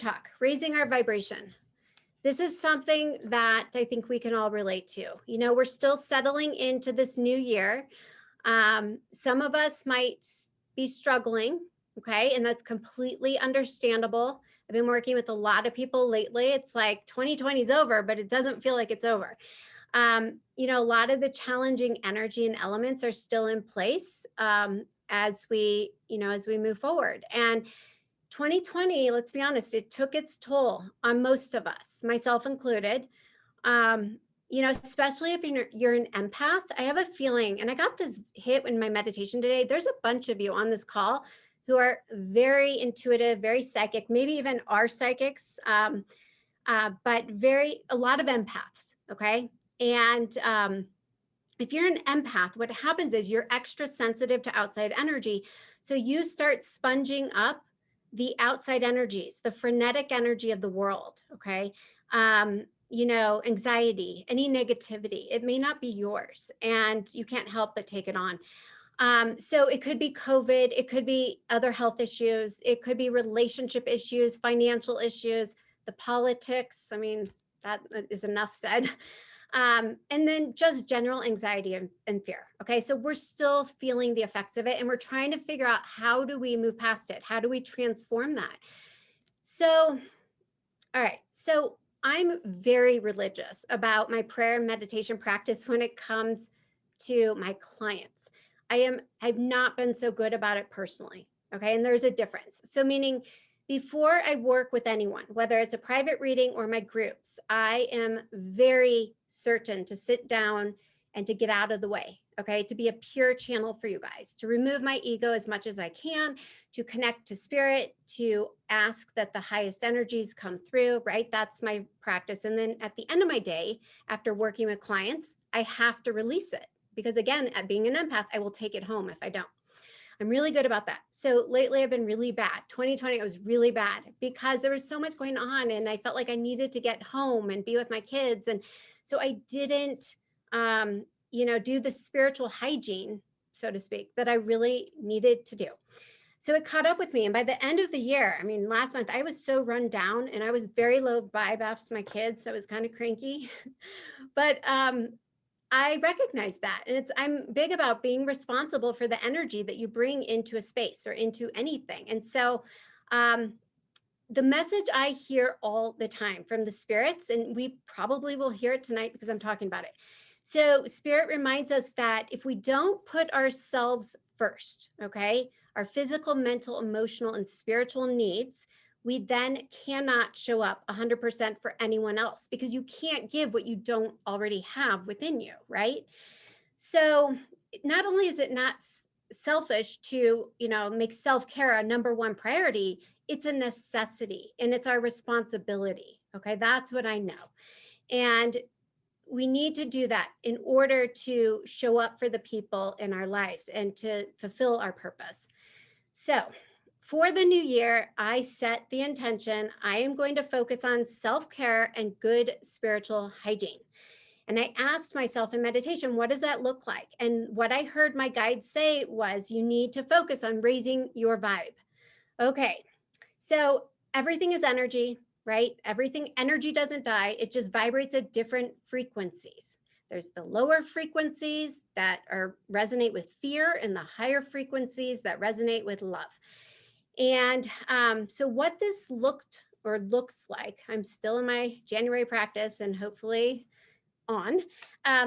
talk, raising our vibration. This is something that I think we can all relate to. You know, we're still settling into this new year. Some of us might be struggling, okay, and that's completely understandable. I've been working with a lot of people lately. It's like 2020 is over, but it doesn't feel like it's over. You know, a lot of the challenging energy and elements are still in place as we, you know, as we move forward. And 2020, let's be honest, it took its toll on most of us, myself included. You know, especially if you're an empath. I have a feeling, and I got this hit in my meditation today. There's a bunch of you on this call who are very intuitive, very psychic, maybe even are psychics, but a lot of empaths. Okay. And if you're an empath, what happens is you're extra sensitive to outside energy. So you start sponging up the outside energies, the frenetic energy of the world. Okay. You know, anxiety, any negativity, it may not be yours and you can't help but take it on. So it could be COVID, it could be other health issues, it could be relationship issues, financial issues, the politics. I mean, that is enough said. And then just general anxiety and fear. Okay, so we're still feeling the effects of it and we're trying to figure out how do we move past it? How do we transform that? So, all right, so I'm very religious about my prayer and meditation practice when it comes to my clients. I've not been so good about it personally. Okay. And there's a difference. So meaning before I work with anyone, whether it's a private reading or my groups, I am very certain to sit down and to get out of the way. Okay. To be a pure channel for you guys, to remove my ego as much as I can, to connect to spirit, to ask that the highest energies come through, right? That's my practice. And then at the end of my day, after working with clients, I have to release it because again, at being an empath, I will take it home if I don't. I'm really good about that. So lately I've been really bad. 2020, it was really bad because there was so much going on and I felt like I needed to get home and be with my kids. And so I didn't, you know, do the spiritual hygiene, so to speak, that I really needed to do. So it caught up with me. And by the end of the year, I mean, last month, I was so run down and I was very low vibe after my kids. So I was kind of cranky. But I recognize that. And I'm big about being responsible for the energy that you bring into a space or into anything. And so the message I hear all the time from the spirits, and we probably will hear it tonight because I'm talking about it. So spirit reminds us that if we don't put ourselves first, okay, our physical, mental, emotional, and spiritual needs, we then cannot show up 100% for anyone else because you can't give what you don't already have within you, right? So not only is it not selfish to, you know, make self-care a number one priority, it's a necessity and it's our responsibility. Okay, that's what I know. And we need to do that in order to show up for the people in our lives and to fulfill our purpose. So for the new year, I set the intention, I am going to focus on self-care and good spiritual hygiene. And I asked myself in meditation, what does that look like? And what I heard my guide say was, you need to focus on raising your vibe. Okay, so everything is energy, right? Energy doesn't die, it just vibrates at different frequencies. There's the lower frequencies that resonate with fear and the higher frequencies that resonate with love. And so what this looks like, I'm still in my January practice and hopefully on,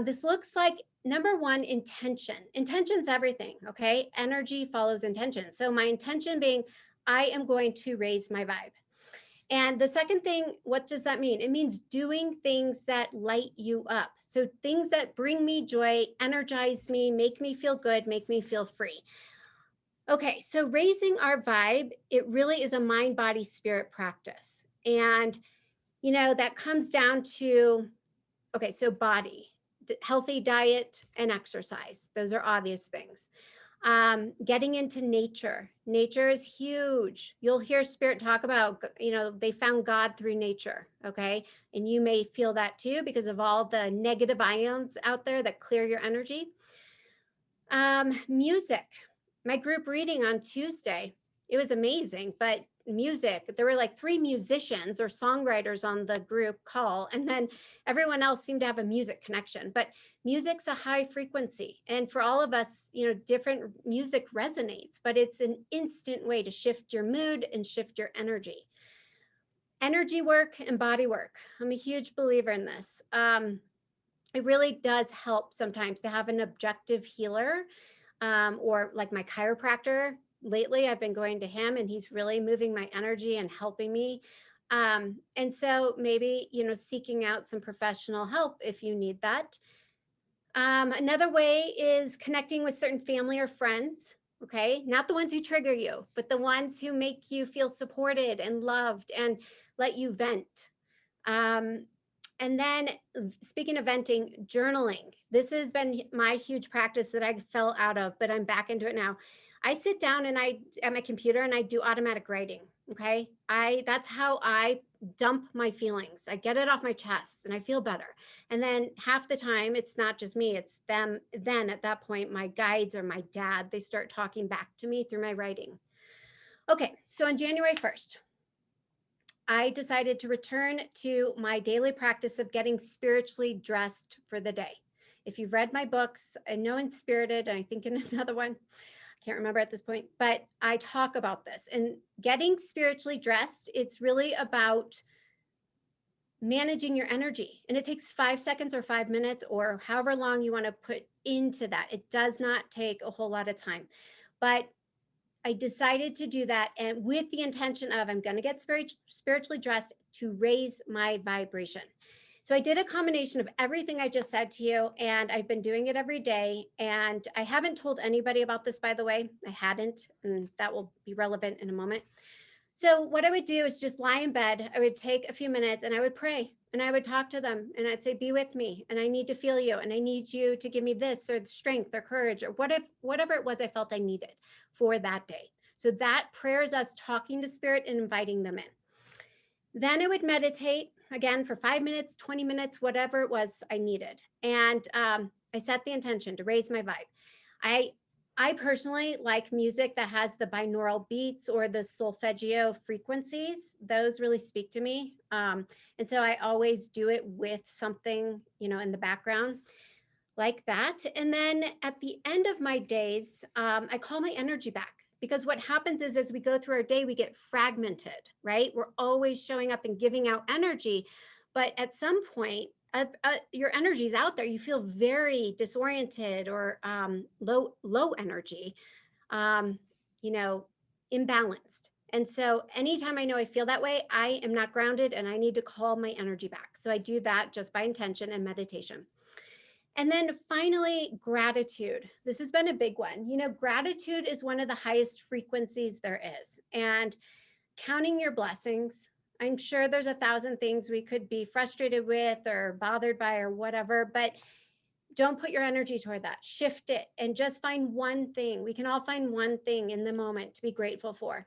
this looks like number one, intention. Intention's everything, okay? Energy follows intention. So my intention being, I am going to raise my vibe. And the second thing, what does that mean? It means doing things that light you up. So things that bring me joy, energize me, make me feel good, make me feel free. Okay, so raising our vibe, it really is a mind, body, spirit practice. And, you know, that comes down to, okay, so body, healthy diet and exercise. Those are obvious things. Getting into nature. Nature is huge. You'll hear spirit talk about, you know, they found God through nature, okay? And you may feel that too because of all the negative ions out there that clear your energy. Music. My group reading on Tuesday, it was amazing, but music. There were like 3 musicians or songwriters on the group call, and then everyone else seemed to have a music connection. But music's a high frequency, and for all of us, different music resonates, but it's an instant way to shift your mood and shift your energy. Energy work and body work. I'm a huge believer in this. It really does help sometimes to have an objective healer, or like my chiropractor. Lately, I've been going to him, and he's really moving my energy and helping me. And so maybe, seeking out some professional help if you need that. Another way is connecting with certain family or friends. Okay. Not the ones who trigger you, but the ones who make you feel supported and loved and let you vent. And then, speaking of venting, journaling. This has been my huge practice that I fell out of, but I'm back into it now. I sit down and at my computer, and I do automatic writing. Okay. That's how I dump my feelings. I get it off my chest and I feel better. And then half the time it's not just me, it's them. Then at that point, my guides or my dad, they start talking back to me through my writing. Okay. So on January 1st, I decided to return to my daily practice of getting spiritually dressed for the day. If you've read my books, I know Inspirited, and I think in another one, I can't remember at this point, but I talk about this. And getting spiritually dressed, it's really about managing your energy. And it takes 5 seconds or 5 minutes or however long you want to put into that. It does not take a whole lot of time. But I decided to do that, and with the intention of I'm going to get spiritually dressed to raise my vibration. So I did a combination of everything I just said to you, and I've been doing it every day. And I haven't told anybody about this, by the way. I hadn't, and that will be relevant in a moment. So what I would do is just lie in bed. I would take a few minutes and I would pray, and I would talk to them, and I'd say, be with me, and I need to feel you, and I need you to give me this or strength or courage or whatever it was I felt I needed for that day. So that prayer is us talking to spirit and inviting them in. Then I would meditate again for 5 minutes, 20 minutes, whatever it was I needed. And I set the intention to raise my vibe. I personally like music that has the binaural beats or the solfeggio frequencies. Those really speak to me. And so I always do it with something, in the background like that. And then at the end of my days, I call my energy back, because what happens is as we go through our day, we get fragmented, right? We're always showing up and giving out energy. But at some point, your energy is out there. You feel very disoriented or low energy, imbalanced. And so anytime I know I feel that way, I am not grounded and I need to call my energy back. So I do that just by intention and meditation. And then finally, gratitude. This has been a big one. Gratitude is one of the highest frequencies there is. And counting your blessings, I'm sure there's 1,000 things we could be frustrated with or bothered by or whatever, but don't put your energy toward that. Shift it and just find one thing. We can all find one thing in the moment to be grateful for.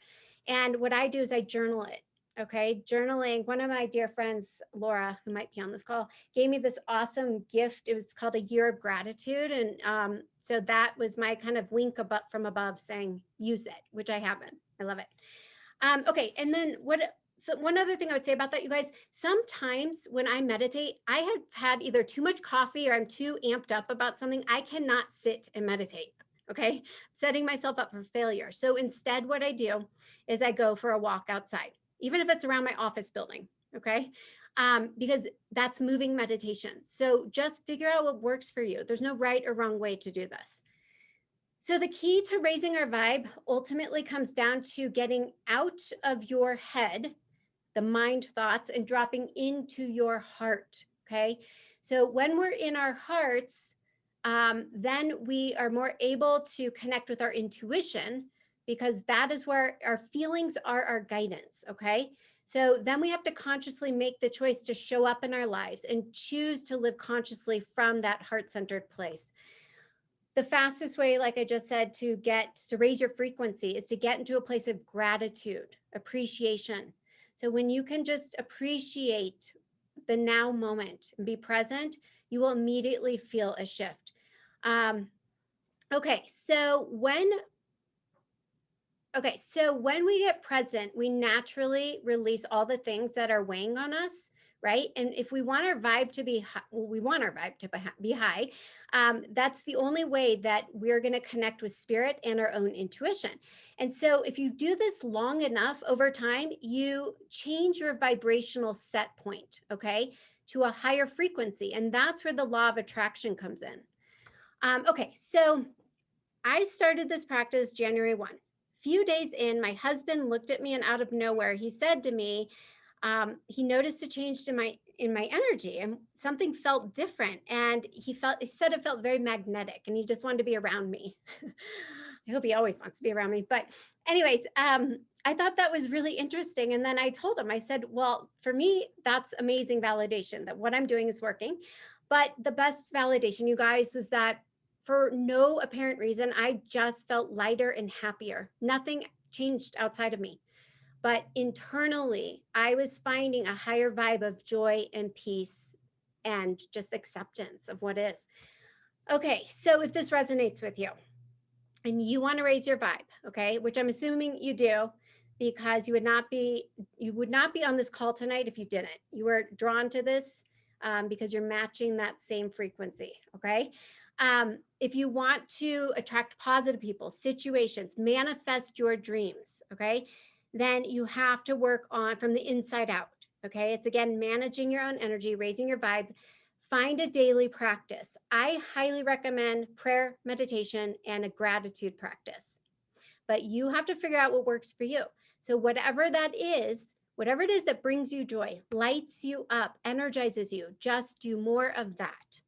And what I do is I journal it. Okay. Journaling. One of my dear friends, Laura, who might be on this call, gave me this awesome gift. It was called a year of gratitude. And so that was my kind of wink from above saying, use it, which I haven't. I love it. Okay. And then so one other thing I would say about that, you guys, sometimes when I meditate, I have had either too much coffee or I'm too amped up about something. I cannot sit and meditate. Okay. Setting myself up for failure. So instead, what I do is I go for a walk outside, even if it's around my office building. Okay. Because that's moving meditation. So just figure out what works for you. There's no right or wrong way to do this. So the key to raising our vibe ultimately comes down to getting out of your head, the mind thoughts, and dropping into your heart. Okay. So when we're in our hearts, then we are more able to connect with our intuition, because that is where our feelings are our guidance. Okay. So then we have to consciously make the choice to show up in our lives and choose to live consciously from that heart-centered place. The fastest way, like I just said, to raise your frequency is to get into a place of gratitude, appreciation. So when you can just appreciate the now moment and be present, you will immediately feel a shift. Okay, so Okay, so when we get present, we naturally release all the things that are weighing on us, right? And if we want our vibe to be high, well, we want our vibe to be high. That's the only way that we're going to connect with spirit and our own intuition. And so, if you do this long enough over time, you change your vibrational set point, okay, to a higher frequency, and that's where the law of attraction comes in. Okay, so I started this practice January 1. Few days in, my husband looked at me and out of nowhere, he said to me, he noticed a change in my energy and something felt different. And he said it felt very magnetic and he just wanted to be around me. I hope he always wants to be around me. But anyways, I thought that was really interesting. And then I told him, I said, well, for me, that's amazing validation that what I'm doing is working. But the best validation, you guys, was that for no apparent reason, I just felt lighter and happier. Nothing changed outside of me. But internally, I was finding a higher vibe of joy and peace and just acceptance of what is. Okay, so if this resonates with you and you want to raise your vibe, okay, which I'm assuming you do, because you would not be on this call tonight if you didn't. You were drawn to this because you're matching that same frequency, okay? If you want to attract positive people, situations, manifest your dreams, okay, then you have to work on from the inside out, okay? It's again managing your own energy, raising your vibe. Find a daily practice. I highly recommend prayer, meditation, and a gratitude practice. But you have to figure out what works for you. So, whatever it is that brings you joy, lights you up, energizes you, just do more of that.